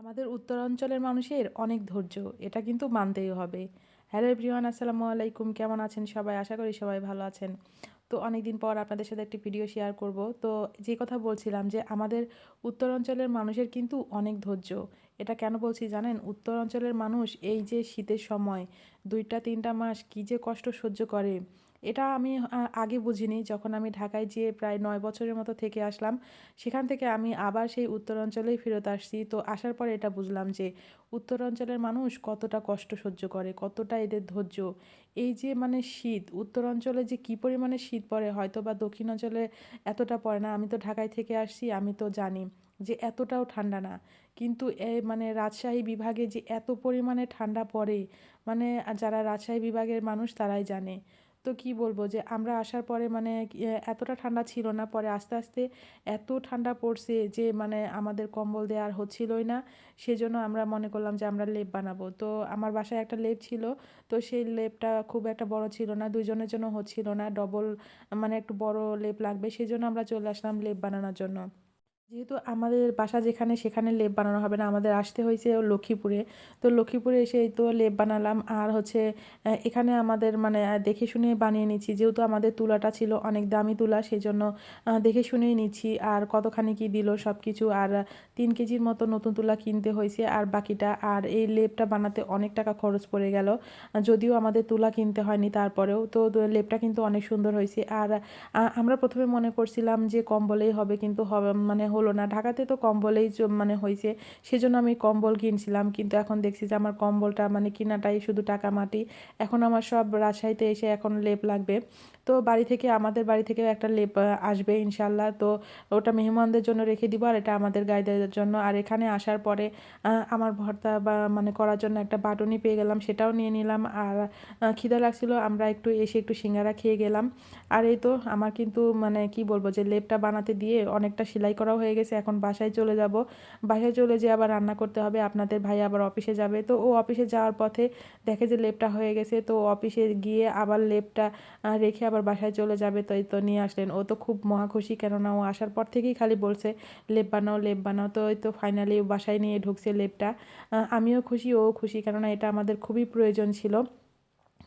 আমাদের উত্তরাঞ্চলের মানুষের অনেক ধৈর্য, এটা কিন্তু মানতেই হবে। হ্যালো এভরিওয়ান, আসসালামু আলাইকুম। কেমন আছেন সবাই? আশা করি সবাই ভালো আছেন। তো অনেকদিন পর আপনাদের সাথে একটি ভিডিও শেয়ার করব। তো যে কথা বলছিলাম যে আমাদের উত্তরাঞ্চলের মানুষের কিন্তু অনেক ধৈর্য। এটা কেন বলছি জানেন? উত্তরাঞ্চলের মানুষ এই যে শীতের সময় ২টা ৩টা মাস কী যে কষ্ট সহ্য করে, এটা আমি আগে বুঝিনি। যখন আমি ঢাকায় যেয়ে প্রায় ৯ বছরের মতো থেকে আসলাম, সেখান থেকে আমি আবার সেই উত্তরাঞ্চলেই ফেরত আসছি। তো আসার পরে এটা বুঝলাম যে উত্তরাঞ্চলের মানুষ কতটা কষ্ট সহ্য করে, কতটা এদের ধৈর্য। এই যে মানে শীত, উত্তরাঞ্চলে যে কী পরিমাণে শীত পড়ে হয়তো বা দক্ষিণাঞ্চলে এতটা পড়ে না। আমি তো ঢাকায় থেকে আসছি, আমি তো জানি যে এতটাও ঠান্ডা না। কিন্তু মানে রাজশাহী বিভাগে যে এত পরিমাণে ঠান্ডা পড়ে, মানে যারা রাজশাহী বিভাগের মানুষ তারাই জানে। তো কি বলবো যে আমরা আসার পরে মানে এতটা ঠান্ডা ছিল না, পরে আস্তে আস্তে এত ঠান্ডা পড়ছে যে মানে আমাদের কম্বল দেওয়া আর হচ্ছিলই না। সেজন্য আমরা মনে করলাম যে আমরা লেপ বানাবো। তো আমার বাসায় একটা লেপ ছিল, তো সেই লেপটা খুব একটা বড় ছিল না, দুইজনের জন্য হচ্ছিল না, ডবল মানে একটু বড় লেপ লাগবে, সেজন্য আমরা চলে আসলাম লেপ বানানোর জন্য। যেহেতু আমাদের বাসা যেখানে সেখানে লেপ বানানো হবে না, আমাদের আসতে হয়েছে লক্ষ্মীপুরে। তো লক্ষ্মীপুরে এসে এই তো লেপ বানালাম। আর হচ্ছে এখানে আমাদের মানে দেখে শুনে বানিয়ে নিচ্ছি, যেহেতু আমাদের তুলাটা ছিল অনেক দামি তুলা, সেই জন্য দেখে শুনেই নিচ্ছি আর কতখানি কি দিল সব কিছু। আর ৩ কেজির মতো নতুন তুলা কিনতে হয়েছে আর বাকিটা। আর এই লেপটা বানাতে অনেক টাকা খরচ পড়ে গেল, যদিও আমাদের তুলা কিনতে হয়নি, তারপরেও তো লেপটা কিন্তু অনেক সুন্দর হয়েছে। আর আমরা প্রথমে মনে করছিলাম যে কম্বলেই হবে, কিন্তু হবে মানে হলো না। ঢাকাতে তো কম্বলেই মানে হয়েছে, সেজন্য আমি কম্বল কিনছিলাম। কিন্তু এখন দেখছি যে আমার কম্বলটা মানে কিনাটাই শুধু টাকা মাটি। এখন আমার সব রাজশাহীতে এসে এখন লেপ লাগবে। তো বাড়ি থেকে, আমাদের বাড়ি থেকেও একটা লেপ আসবে ইনশাল্লাহ। তো ওটা মেহমানদের জন্য রেখে দিব আর এটা আমাদের গাইদের জন্য। আর এখানে আসার পরে আমার ভর্তা বা মানে করার জন্য একটা বাটুনি পেয়ে গেলাম, সেটাও নিয়ে নিলাম। আর খিদা লাগছিল, আমরা একটু এসে একটু সিঙ্গারা খেয়ে গেলাম। আর এই তো আমার কিন্তু মানে কি বলবো যে লেপটা বানাতে দিয়ে অনেকটা সেলাই করাও হয়ে গেছে। এখন বাসায় চলে যাব, বাসায় চলে যেয়ে আবার রান্না করতে হবে। আপনাদের ভাই আবার অফিসে যাবে, তো ও অফিসে যাওয়ার পথে দেখে যে লেপটা হয়ে গেছে, তো অফিসে গিয়ে আবার লেপটা রেখে আবার বাসায় চলে যাবে। তো এই তো নিয়ে আসলেন, ও তো খুব মহা খুশি, কেননা ও আসার পর থেকেই খালি বলছে লেপ বানাও লেপ বানাও। তো এই তো ফাইনালি বাসায় নিয়ে ঢুকছে লেপটা। আমিও খুশি, ও খুশি, কেননা এটা আমাদের খুবই প্রয়োজন ছিল।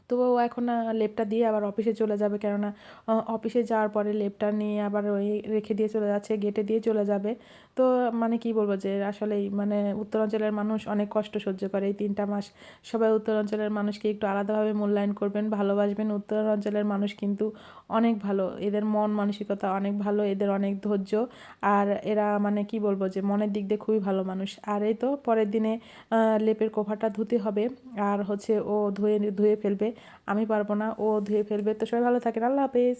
তো ও এখন লেপটা দিয়ে আবার অফিসে চলে যাবে, কেননা অফিসে যাওয়ার পরে লেপটা নিয়ে আবার ওই রেখে দিয়ে চলে যাচ্ছে, গেটে দিয়ে চলে যাবে। তো মানে কি বলবো যে আসলেই মানে উত্তরাঞ্চলের মানুষ অনেক কষ্ট সহ্য করে এই 3টা মাস। সবাই উত্তরাঞ্চলের মানুষকে একটু আলাদাভাবে মূল্যায়ন করবেন, ভালোবাসবেন। উত্তরাঞ্চলের মানুষ কিন্তু অনেক ভালো, এদের মন মানসিকতা অনেক ভালো, এদের অনেক ধৈর্য। আর এরা মানে কি বলবো যে মনের দিক দিয়ে খুবই ভালো মানুষ। আর এই তো পরের দিনে লেপের কভারটা ধুতে হবে। আর হচ্ছে ও ধুয়ে ধুয়ে ফেলবে, আমি পারবো না, ও ধুয়ে ফেলবে। তো সবাই ভালো থাকেন, আল্লাহ হাফেজ।